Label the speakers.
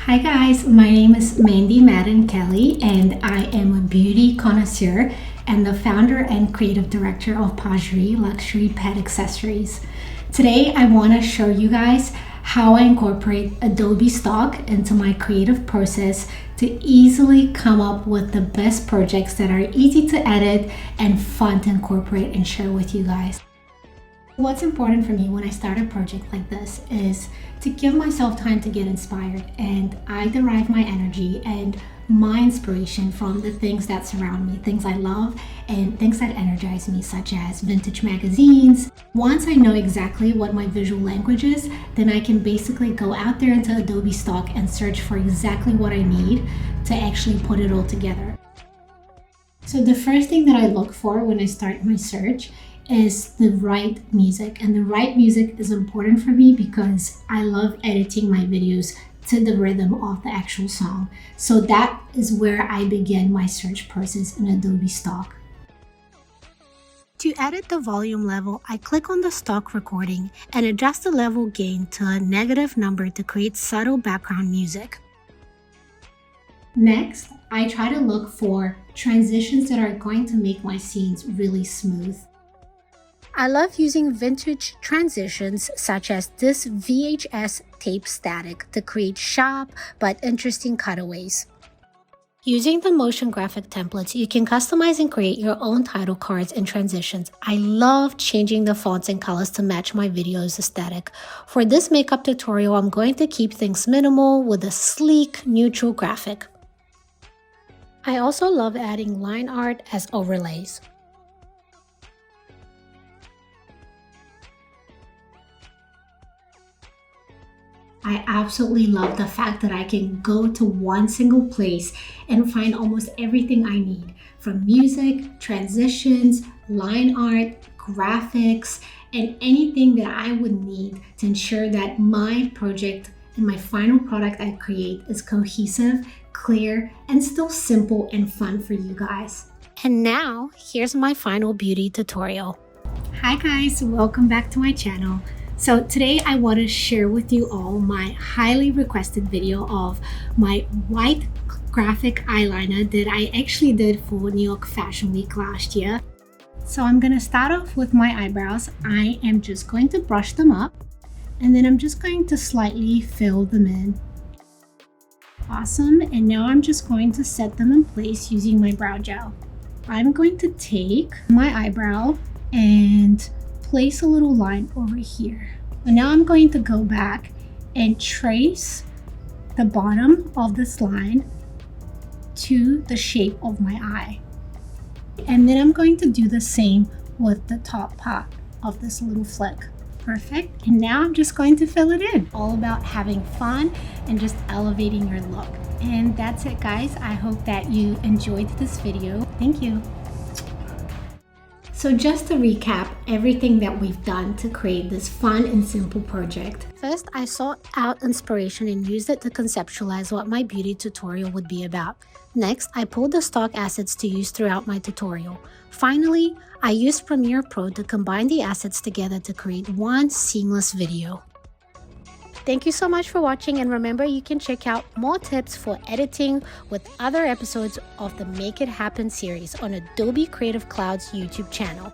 Speaker 1: Hi guys, my name is Mandy Madden Kelly and I am a beauty connoisseur and the founder and creative director of Pagerie Luxury Pet Accessories. Today I want to show you guys how I incorporate Adobe Stock into my creative process to easily come up with the best projects that are easy to edit and fun to incorporate and share with you guys. What's important for me when I start a project like this is to give myself time to get inspired, and I derive my energy and my inspiration from the things that surround me, things I love and things that energize me, such as vintage magazines. Once I know exactly what my visual language is, then I can basically go out there into Adobe Stock and search for exactly what I need to actually put it all together. So the first thing that I look for when I start my search is the right music, and the right music is important for me because I love editing my videos to the rhythm of the actual song. So that is where I begin my search process in Adobe Stock. To edit the volume level, I click on the stock recording and adjust the level gain to a negative number to create subtle background music. Next, I try to look for transitions that are going to make my scenes really smooth. I love using vintage transitions such as this VHS tape static to create sharp but interesting cutaways. Using the motion graphic templates, you can customize and create your own title cards and transitions. I love changing the fonts and colors to match my video's aesthetic. For this makeup tutorial, I'm going to keep things minimal with a sleek, neutral graphic. I also love adding line art as overlays. I absolutely love the fact that I can go to one single place and find almost everything I need, from music, transitions, line art, graphics, and anything that I would need to ensure that my project and my final product I create is cohesive, clear, and still simple and fun for you guys. And now, here's my final beauty tutorial. Hi guys, welcome back to my channel. So today I want to share with you all my highly requested video of my white graphic eyeliner that I actually did for New York Fashion Week last year. So I'm going to start off with my eyebrows. I am just going to brush them up and then I'm just going to slightly fill them in. Awesome. And now I'm just going to set them in place using my brow gel. I'm going to take my eyebrow and place a little line over here. And now I'm going to go back and trace the bottom of this line to the shape of my eye. And then I'm going to do the same with the top part of this little flick. Perfect. And now I'm just going to fill it in. All about having fun and just elevating your look. And that's it, guys. I hope that you enjoyed this video. Thank you. So just to recap everything that we've done to create this fun and simple project. First, I sought out inspiration and used it to conceptualize what my beauty tutorial would be about. Next, I pulled the stock assets to use throughout my tutorial. Finally, I used Premiere Pro to combine the assets together to create one seamless video. Thank you so much for watching, and remember you can check out more tips for editing with other episodes of the Make It Happen series on Adobe Creative Cloud's YouTube channel.